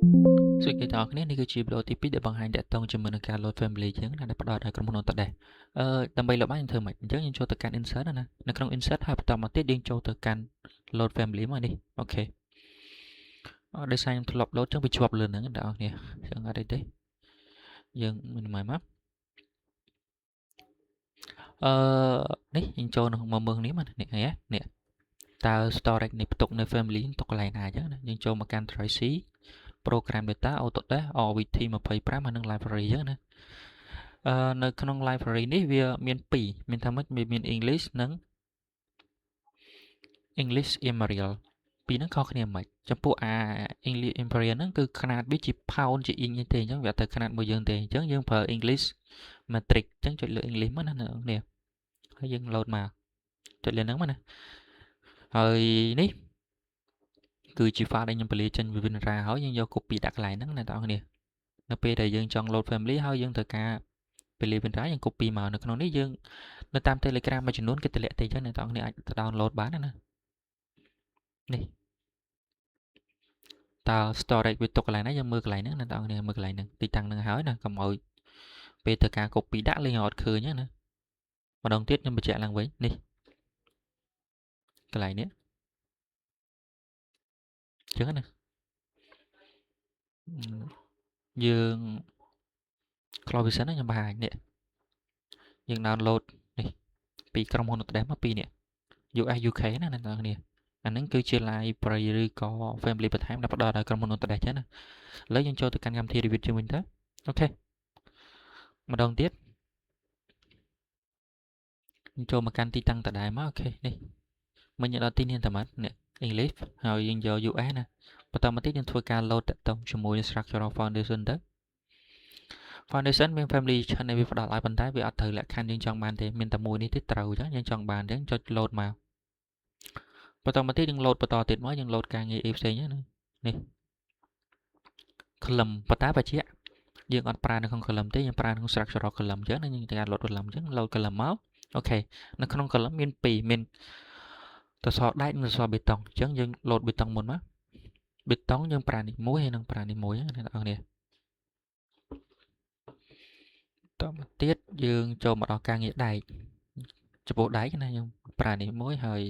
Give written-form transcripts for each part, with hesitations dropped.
Sự kiện đóនេះគឺជាវីដេអូទី2ដែលបង្ហាញតាក់ទងជាមួយនឹងការ load family អញ្ចឹងណាដែលផ្ដល់ឲ្យក្រុមហ៊ុន Autodesk ដើម្បី load បានយើងធ្វើម៉េចអញ្ចឹងយើងចូលទៅកាន់ insert ណានៅក្នុង insert ហើយបន្តមកទៀតយើងចូលទៅកាន់ load family មកនេះអូខេដោយសារខ្ញុំធ្លាប់ load អញ្ចឹងវាជាប់លើហ្នឹងបងប្អូនអញ្ចឹងអត់អីទេយើង minimize មកនេះយើងចូលមកមើលនេះមកនេះឃើញទេនេះតើ storage នេះផ្ទុកនៅ family ទុកកន្លែងណាអញ្ចឹងណាយើងចូលមកកាន់ Drive C program data Autodesk RVT 25ហើយនឹង library អញ្ចឹងណានៅក្នុង library នេះវាមាន2មានថាម៉េចមាន English និង English Imperial ពីរហ្នឹងខុសគ្នាមិនចំពោះEnglish Imperial ហ្នឹងគឺຂະຫນາດវាជា pound ជា inch ទេអញ្ចឹងវាអត់ទៅຂະຫນາດមួយយើងទេអញ្ចឹងយើងប្រើ English Matrix អញ្ចឹងចុចលើ English មកណាអ្នកនរគ្នាហើយយើង load មកចុចលើហ្នឹងមកណាហើយនេះគឺជា file ដែលខ្ញុំពលាចេញពី WinRAR ហើយយើងយក copy ដាក់កន្លែងហ្នឹងណាអ្នកនរគ្នានៅពេលដែលយើងចង់ load family ហើយយើងត្រូវការពេល WinRAR យើង copy មកនៅក្នុងនេះយើងនៅតាម Telegram មួយចំនួនគេតម្លាក់ទេអញ្ចឹងអ្នកនរគ្នាអាច download បានណានេះតើ storage វាទុកកន្លែងណាយើងមើលកន្លែងហ្នឹងណាបងប្អូនមើលកន្លែងហ្នឹងទីតាំងហ្នឹងហើយណាកុំឲ្យពេលធ្វើការ copy ដាក់លេងអត់ឃើញណាម្ដងទៀតខ្ញុំបញ្ជាក់ឡើងវិញនេះកន្លែងនេះអញ្ចឹងណាយើង close vision ខ្ញុំបង្ហាញនេះយើង download នេះពីក្រុមហ៊ុន Autodesk មកពីនេះ US UK ណាអ្នកនរគ្នាអាហ្នឹងគឺជា library ឬក៏ family បន្ថែមដែលផ្ដល់ដល់ក្រុមហ៊ុន Autodesk ចឹងណាឥឡូវយើងចូលទៅកាន់កម្មវិធី Revit ជាវិញទៅអូខេម្ដងទៀតយើងចូលមកកាន់ទីតាំងដដែលមកអូខេនេះមិញដល់ទីនេះតែម៉ាត់នេះ English ហើយយើងយក US ណាបន្តមកទៀតយើងធ្វើការ load តាក់ទងជាមួយ structural foundation ទៅ foundation មាន family ច្រើនដែលវាផ្ដល់ឲ្យប៉ុន្តែវាអត់ត្រូវលក្ខខណ្ឌយើងចង់បានទេមានតែមួយនេះទេត្រូវអញ្ចឹងយើងចង់បានអញ្ចឹងចុច load មកបន្តមកទៀតយើង load បន្តទៀតមកយើង load ការងារ ផ្សេងណានេះ column ប៉ុន្តែបច្ចៈយើងអត់ប្រើនៅក្នុង column ទេយើងប្រើក្នុង structural column អញ្ចឹងយើងត្រូវការ load column អញ្ចឹង load column មកអូខេនៅក្នុង column មាន2មានសសរដែកនិងសសរបេតុងអញ្ចឹងយើង load បេតុងមុនមកបេតុងយើងប្រើនេះមួយហើយនឹងប្រើនេះមួយណាអ្នកនរគ្នាតមកទៀតយើងចូលមកដល់ការងារដែកចំពោះដែកណាយើងប្រើនេះមួយហើយ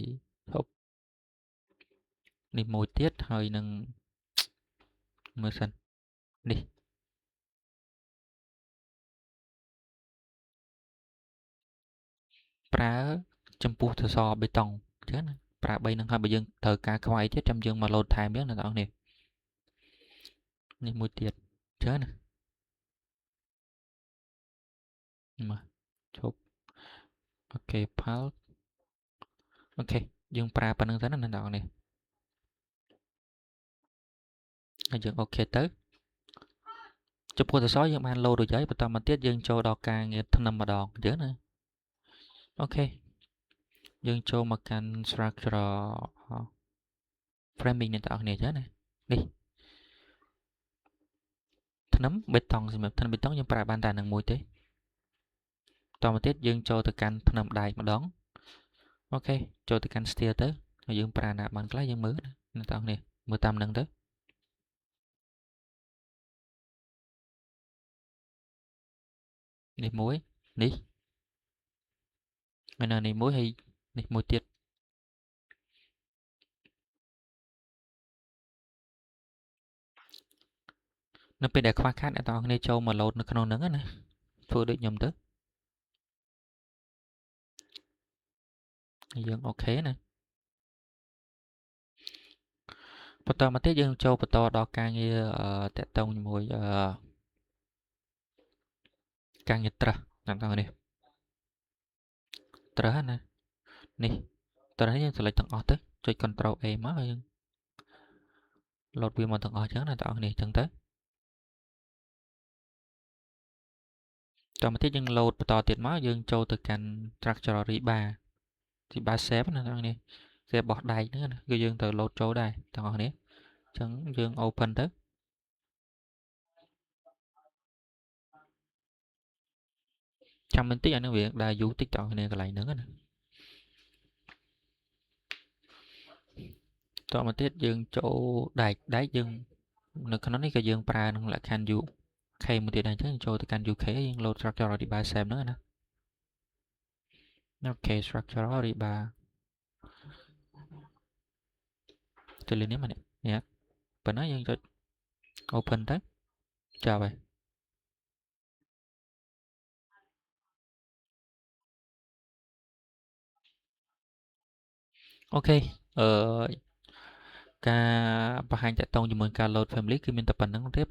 នេះមួយទៀតហើយនឹងមើលសិននេះប្រើចំពោះសសរបេតុងអញ្ចឹងណាប្រើ3នឹងហើយបើយើងត្រូវការខ្វាយទៀតចាំយើងមក load ថែមទៀតអ្នកនរគ្នានេះមួយទៀតអញ្ចឹងណាមកជប់អូខេផាល់អូខេយើងប្រើប៉ុណ្្នឹងទៅណាអ្នកនរគ្នាហើយយើងអូខេទៅចំពោះសសរយើងបាន load រួចហើយបន្តមកទៀតយើងចូលដល់ការងារថ្នឹមម្ដងអញ្ចឹងណាអូខេយើងចូលមកកាន់ structural framing អ្នកនរគ្នាអញ្ចឹងណានេះថ្នឹមបេតុងសម្រាប់ថ្នឹមបេតុងយើងប្រើបានតែនឹងមួយទេតមកទៀតយើងចូលទៅកាន់ថ្នឹមដែកម្ដងអូខេចូលទៅកាន់ steel ទៅហើយយើងប្រើណាបានខ្លះយើងមើលណាអ្នកនរគ្នាមើលតាមនឹងទៅនេះមួយនេះហើយនៅនេះមួយហើយនេះមួយទៀតនៅពេលដែលខ្វះខាតអ្នកនរគ្នាចូលមក load នៅក្នុងហ្នឹងណាធ្វើដូចខ្ញុំទៅយើងអូខេណាបន្តមកទៀតយើងចូលបន្តដល់ការងារតាក់ទងជាមួយការងារត្រាស់អ្នកនរគ្នាត្រាស់ណានេះត្រាស់យើង select ទាំងអស់ទៅចុច Ctrl A មកហើយយើង load វាមកទាំងអស់អញ្ចឹងណាអ្នកនរគ្នាអញ្ចឹងទៅតមកទៀតយើង load បន្តទៀតមកយើងចូលទៅកាន់ structural rebar shape ណាអ្នកនរគ្នាគេបោះដែកហ្នឹងគឺយើងត្រូវ load ចូលដែរទាំងអស់គ្នាអញ្ចឹងយើង open ទៅចាំបន្តិចអានឹងវាដើរយូរតិចតគ្នាកន្លែងហ្នឹងណាតមកទៀតយើងចូលដែកយើង នៅក្នុងនេះក៏យើងប្រើនឹងលក្ខខណ្ឌ UK មួយទៀតដែរអញ្ចឹងចូលទៅកាន់ UK យើង load structural rebar shape ហ្នឹងណាអូខេ structural rebar ទៅលើនេះមកនេះប៉ុណ្ណឹងយើងចុច open ទៅចប់ហើយអូខេការបង្ហាញតាក់ទងជាមួយការ load family គឺមានតែប៉ុណ្្នឹងទេ